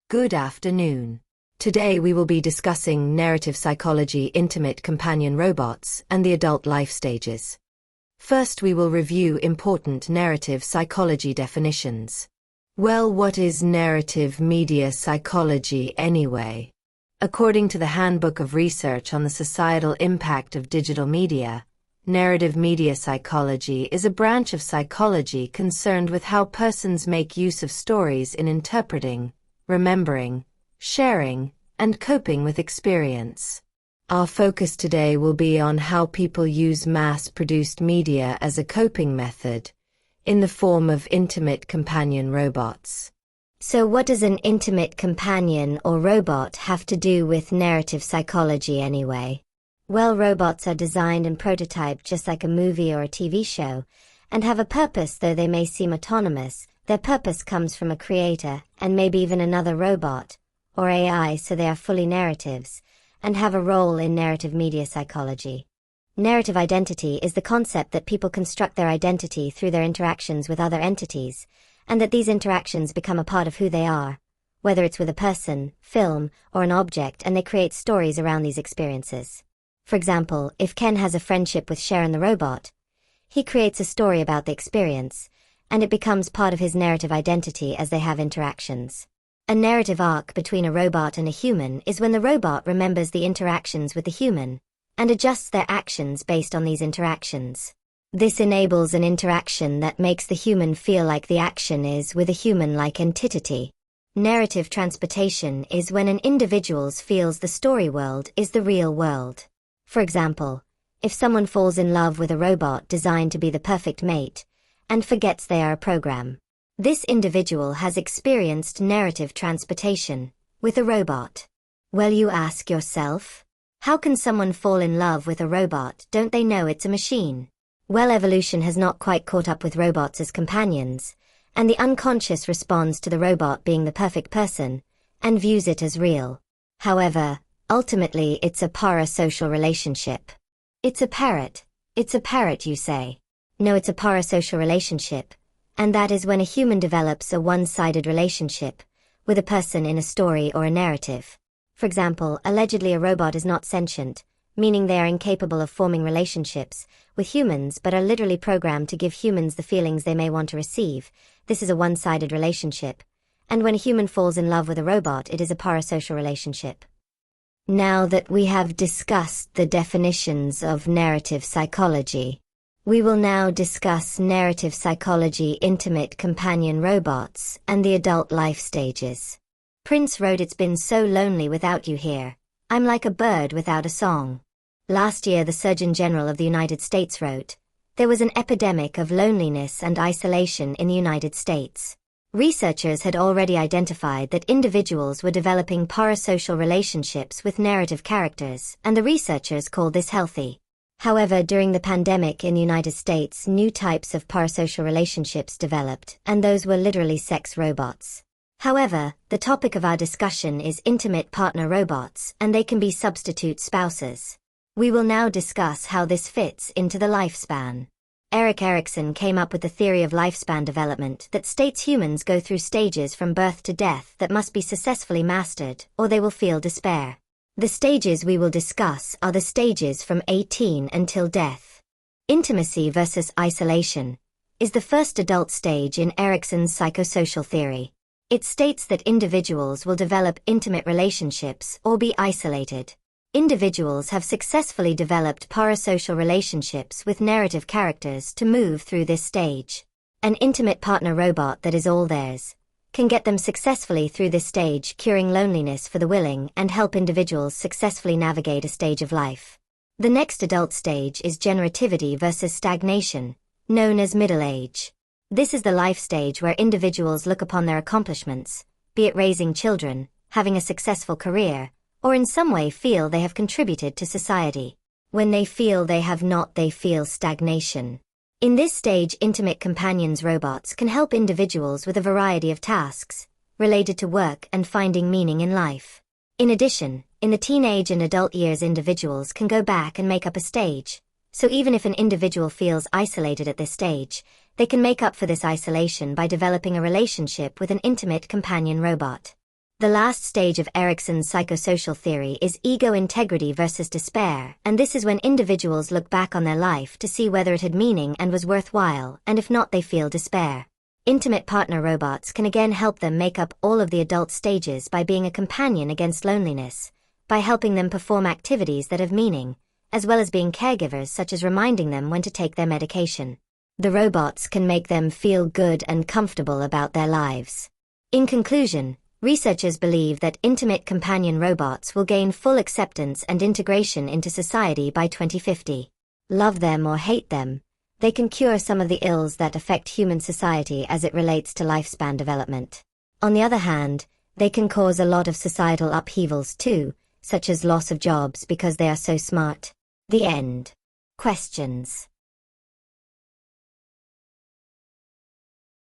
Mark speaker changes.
Speaker 1: Good afternoon. Today we will be discussing narrative psychology, intimate companion robots, and the adult life stages. First, we will review important narrative psychology definitions. Well, what is narrative media psychology anyway? According to the Handbook of Research on the Societal Impact of Digital Media, narrative media psychology is a branch of psychology concerned with how persons make use of stories in interpreting, remembering, sharing, and coping with experience. Our focus today will be on how people use mass-produced media as a coping method, in the form of intimate companion robots.
Speaker 2: So what does an intimate companion or robot have to do with narrative psychology anyway? Well, robots are designed and prototyped just like a movie or a TV show, and have a purpose. Though they may seem autonomous, their purpose comes from a creator, and maybe even another robot, or AI, so they are fully narratives, and have a role in narrative media psychology. Narrative identity is the concept that people construct their identity through their interactions with other entities, and that these interactions become a part of who they are, whether it's with a person, film, or an object, and they create stories around these experiences. For example, if Ken has a friendship with Sharon the robot, he creates a story about the experience, and it becomes part of his narrative identity as they have interactions. A narrative arc between a robot and a human is when the robot remembers the interactions with the human, and adjusts their actions based on these interactions. This enables an interaction that makes the human feel like the action is with a human-like entity. Narrative transportation is when an individual feels the story world is the real world. For example, if someone falls in love with a robot designed to be the perfect mate, and forgets they are a program, this individual has experienced narrative transportation with a robot. Well, you ask yourself, how can someone fall in love with a robot? Don't they know it's a machine? Well, evolution has not quite caught up with robots as companions, and the unconscious responds to the robot being the perfect person, and views it as real. However, ultimately it's a parasocial relationship. It's a parrot, you say. No, it's a parasocial relationship, and that is when a human develops a one-sided relationship with a person in a story or a narrative. For example, allegedly a robot is not sentient, meaning they are incapable of forming relationships with humans but are literally programmed to give humans the feelings they may want to receive. This is a one-sided relationship, and when a human falls in love with a robot, it is a parasocial relationship. Now that we have discussed the definitions of narrative psychology, we will now discuss narrative psychology, intimate companion robots, and the adult life stages. Prince wrote, "It's been so lonely without you here. I'm like a bird without a song." Last year, the Surgeon General of the United States wrote, "There was an epidemic of loneliness and isolation in the United States." Researchers had already identified that individuals were developing parasocial relationships with narrative characters, and the researchers called this healthy. However, during the pandemic in the United States, new types of parasocial relationships developed, and those were literally sex robots. However, the topic of our discussion is intimate partner robots, and they can be substitute spouses. We will now discuss how this fits into the lifespan. Erik Erikson came up with the theory of lifespan development that states humans go through stages from birth to death that must be successfully mastered, or they will feel despair. The stages we will discuss are the stages from 18 until death. Intimacy versus isolation is the first adult stage in Erikson's psychosocial theory. It states that individuals will develop intimate relationships or be isolated. Individuals have successfully developed parasocial relationships with narrative characters to move through this stage. An intimate partner robot that is all theirs can get them successfully through this stage, curing loneliness for the willing and help individuals successfully navigate a stage of life. The next adult stage is generativity versus stagnation, known as middle age. This is the life stage where individuals look upon their accomplishments, be it raising children, having a successful career, or in some way feel they have contributed to society. When they feel they have not, they feel stagnation. In this stage, intimate companions robots can help individuals with a variety of tasks related to work and finding meaning in life. In addition, in the teenage and adult years, individuals can go back and make up a stage. So even if an individual feels isolated at this stage, they can make up for this isolation by developing a relationship with an intimate companion robot. The last stage of Erikson's psychosocial theory is ego integrity versus despair, and this is when individuals look back on their life to see whether it had meaning and was worthwhile, and if not, they feel despair. Intimate partner robots can again help them make up all of the adult stages by being a companion against loneliness, by helping them perform activities that have meaning, as well as being caregivers such as reminding them when to take their medication. The robots can make them feel good and comfortable about their lives. In conclusion, researchers believe that intimate companion robots will gain full acceptance and integration into society by 2050. Love them or hate them, they can cure some of the ills that affect human society as it relates to lifespan development. On the other hand, they can cause a lot of societal upheavals too, such as loss of jobs because they are so smart. The end. Questions.